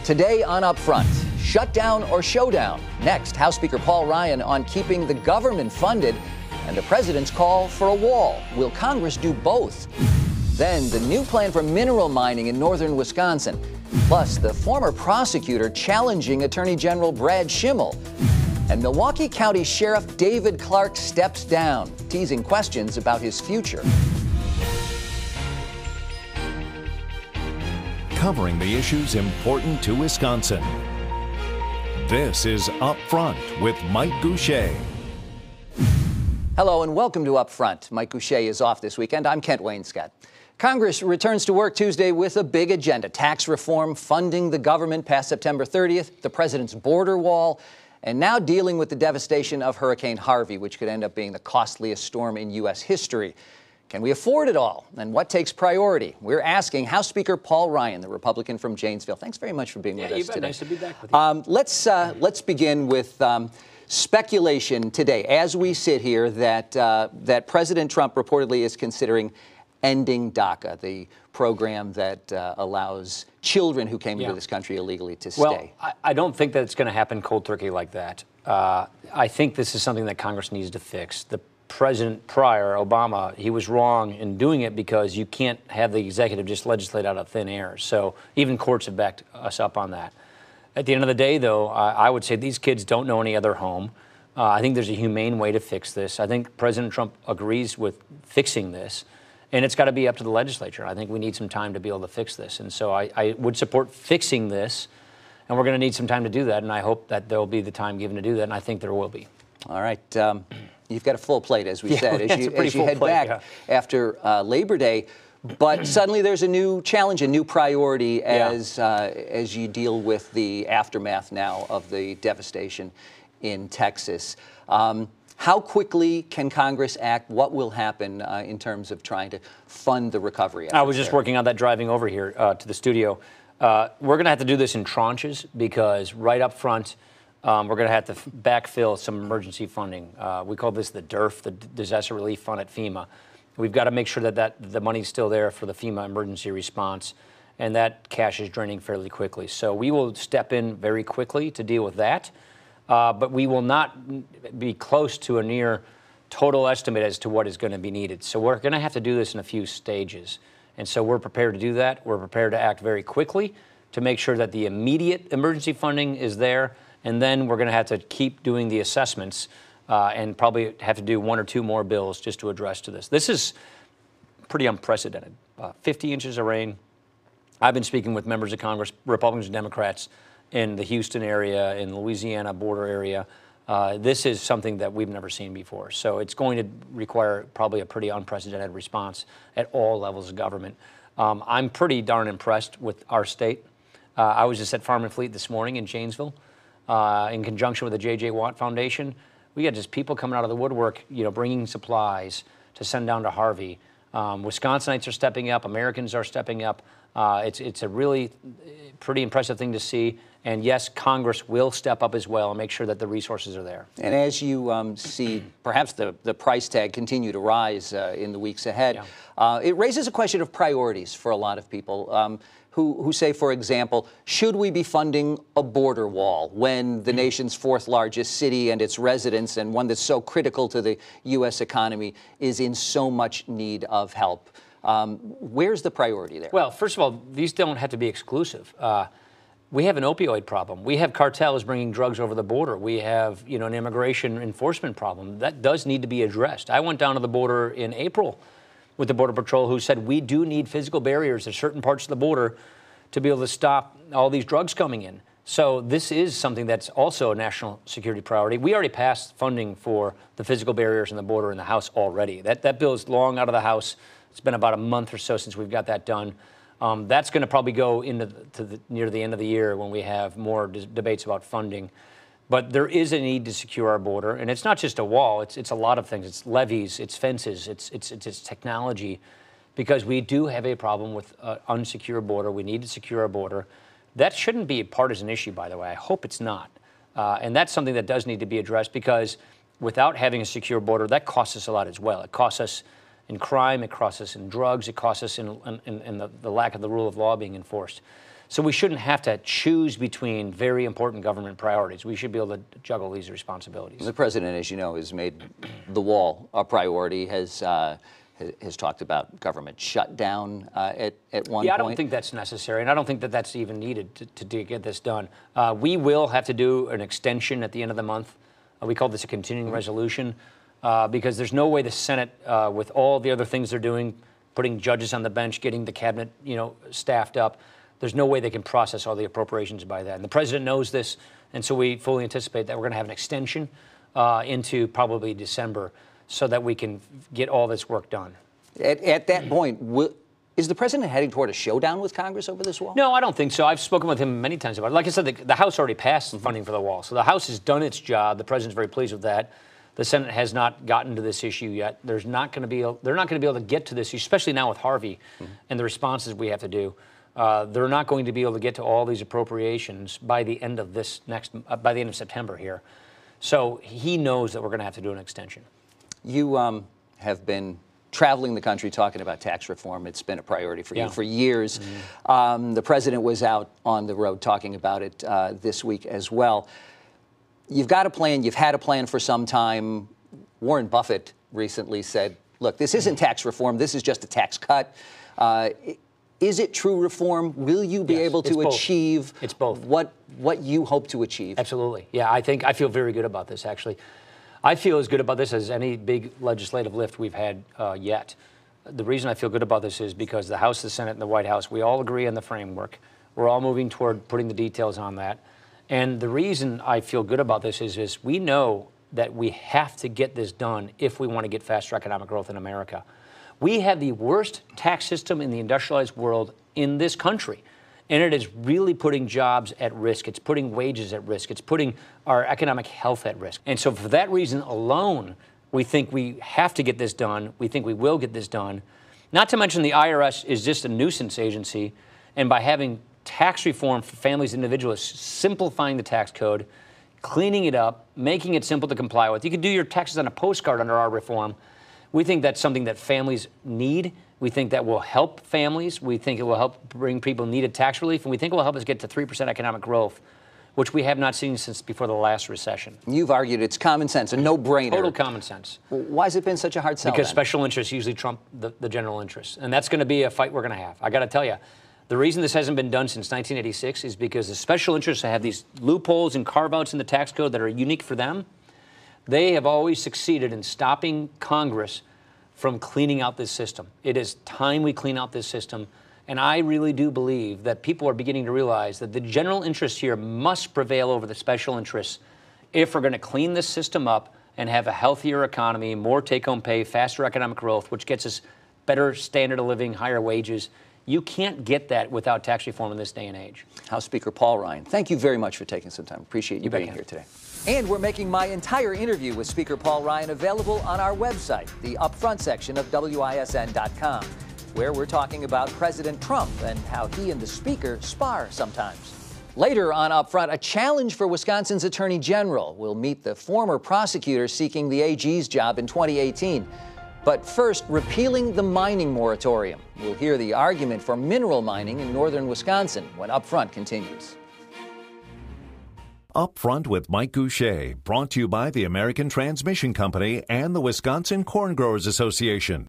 Today on Upfront, shutdown or showdown? Next, House Speaker Paul Ryan on keeping the government funded and the president's call for a wall. Will Congress do both? Then the new plan for mineral mining in northern Wisconsin. Plus, the former prosecutor challenging Attorney General Brad Schimel. And Milwaukee County Sheriff David Clarke steps down, teasing questions about his future. Covering the issues important to Wisconsin. This is Up Front with Mike Goucher. Hello and welcome to Upfront. Mike Goucher is off this weekend. I'm Kent Wainscott. Congress returns to work Tuesday with a big agenda. Tax reform, funding the government past September 30th, the president's border wall, and now dealing with the devastation of Hurricane Harvey, which could end up being the costliest storm in U.S. history. Can we afford it all? And what takes priority? We're asking House Speaker Paul Ryan, the Republican from Janesville. Thanks very much for being with us today. Nice to be back with you. Let's begin with speculation today, as we sit here, that President Trump reportedly is considering ending DACA, the program that allows children who came into this country illegally to stay. Well, I don't think that it's going to happen cold turkey like that. I think this is something that Congress needs to fix. The president prior, Obama, he was wrong in doing it because you can't have the executive just legislate out of thin air. So even courts have backed us up on that. At the end of the day, though, I would say these kids don't know any other home. I think there's a humane way to fix this. I think President Trump agrees with fixing this, and it's got to be up to the legislature. I think we need some time to be able to fix this. And so I would support fixing this, and we're going to need some time to do that, and I hope that there will be the time given to do that, and I think there will be. All right. You've got a full plate, as we said, as you head back after Labor Day. But suddenly there's a new challenge, a new priority as you deal with the aftermath now of the devastation in Texas. How quickly can Congress act? What will happen in terms of trying to fund the recovery efforts? I was just working on that driving over here to the studio. We're going to have to do this in tranches because right up front, we're going to have to backfill some emergency funding. We call this the DRF, the Disaster Relief Fund at FEMA. We've got to make sure that the money's still there for the FEMA emergency response, and that cash is draining fairly quickly. So we will step in very quickly to deal with that, but we will not be close to a near total estimate as to what is going to be needed. So we're going to have to do this in a few stages, and so we're prepared to do that. We're prepared to act very quickly to make sure that the immediate emergency funding is there. And then we're going to have to keep doing the assessments and probably have to do one or two more bills just to address to this. This is pretty unprecedented. 50 inches of rain. I've been speaking with members of Congress, Republicans and Democrats in the Houston area, in the Louisiana border area. This is something that we've never seen before. So it's going to require probably a pretty unprecedented response at all levels of government. I'm pretty darn impressed with our state. I was just at Farm and Fleet this morning in Janesville. In conjunction with the J.J. Watt Foundation, we got just people coming out of the woodwork, bringing supplies to send down to Harvey. Wisconsinites are stepping up. Americans are stepping up. It's a really pretty impressive thing to see. And yes, Congress will step up as well and make sure that the resources are there. And as you see perhaps the price tag continue to rise in the weeks ahead, it raises a question of priorities for a lot of people. Who say, for example, should we be funding a border wall when the nation's fourth largest city and its residents, and one that's so critical to the U.S. economy, is in so much need of help? Where's the priority there? Well, first of all, these don't have to be exclusive. We have an opioid problem. We have cartels bringing drugs over the border. We have, an immigration enforcement problem. That does need to be addressed. I went down to the border in April with the Border Patrol, who said we do need physical barriers at certain parts of the border to be able to stop all these drugs coming in. So this is something that's also a national security priority. We already passed funding for the physical barriers in the border in the House already. That bill is long out of the House. It's been about a month or so since we've got that done. That's going to probably go into near the end of the year when we have more debates about funding. But there is a need to secure our border, and it's not just a wall. It's a lot of things. It's levees, it's fences, it's technology, because we do have a problem with unsecure border. We need to secure our border. That shouldn't be a partisan issue, by the way. I hope it's not. And that's something that does need to be addressed, because without having a secure border, that costs us a lot as well. It costs us in crime, it costs us in drugs, it costs us in the lack of the rule of law being enforced. So we shouldn't have to choose between very important government priorities. We should be able to juggle these responsibilities. The president, as you know, has made the wall a priority, has talked about government shutdown at one point. Yeah, I don't think that's necessary, and I don't think that that's even needed to get this done. We will have to do an extension at the end of the month. We call this a continuing resolution because there's no way the Senate, with all the other things they're doing, putting judges on the bench, getting the cabinet, staffed up, there's no way they can process all the appropriations by that. And the president knows this, and so we fully anticipate that we're going to have an extension into probably December so that we can get all this work done. At that point, is the president heading toward a showdown with Congress over this wall? No, I don't think so. I've spoken with him many times about it. Like I said, the House already passed funding for the wall. So the House has done its job. The president's very pleased with that. The Senate has not gotten to this issue yet. They're not going to be able to get to this issue, especially now with Harvey and the responses we have to do. They're not going to be able to get to all these appropriations by the end of by the end of September here. So he knows that we're going to have to do an extension. You have been traveling the country talking about tax reform. It's been a priority for you for years. The president was out on the road talking about it this week as well. You've got a plan. You've had a plan for some time. Warren Buffett recently said, look, this isn't tax reform. This is just a tax cut. Is it true reform? Will you be able to achieve what you hope to achieve? Absolutely. Yeah, I feel very good about this, actually. I feel as good about this as any big legislative lift we've had yet. The reason I feel good about this is because the House, the Senate, and the White House, we all agree on the framework. We're all moving toward putting the details on that. And the reason I feel good about this is we know that we have to get this done if we want to get faster economic growth in America. We have the worst tax system in the industrialized world in this country. And it is really putting jobs at risk. It's putting wages at risk. It's putting our economic health at risk. And so for that reason alone, we think we have to get this done. We think we will get this done. Not to mention the IRS is just a nuisance agency. And by having tax reform for families and individuals, simplifying the tax code, cleaning it up, making it simple to comply with. You can do your taxes on a postcard under our reform. We think that's something that families need. We think that will help families. We think it will help bring people needed tax relief. And we think it will help us get to 3% economic growth, which we have not seen since before the last recession. You've argued it's common sense, a no-brainer. Total common sense. Why has it been such a hard sell? Because special interests usually trump the general interests. And that's going to be a fight we're going to have. I got to tell you, the reason this hasn't been done since 1986 is because the special interests have these loopholes and carve-outs in the tax code that are unique for them. They have always succeeded in stopping Congress from cleaning out this system. It is time we clean out this system. And I really do believe that people are beginning to realize that the general interest here must prevail over the special interests if we're going to clean this system up and have a healthier economy, more take-home pay, faster economic growth, which gets us better standard of living, higher wages. You can't get that without tax reform in this day and age. House Speaker Paul Ryan, thank you very much for taking some time. Appreciate you being here today. And we're making my entire interview with Speaker Paul Ryan available on our website, the Upfront section of WISN.com, where we're talking about President Trump and how he and the Speaker spar sometimes. Later on Upfront, a challenge for Wisconsin's Attorney General. We'll meet the former prosecutor seeking the AG's job in 2018. But first, repealing the mining moratorium. We'll hear the argument for mineral mining in northern Wisconsin when Upfront continues. Upfront with Mike Goucher, brought to you by the American Transmission Company and the Wisconsin Corn Growers Association.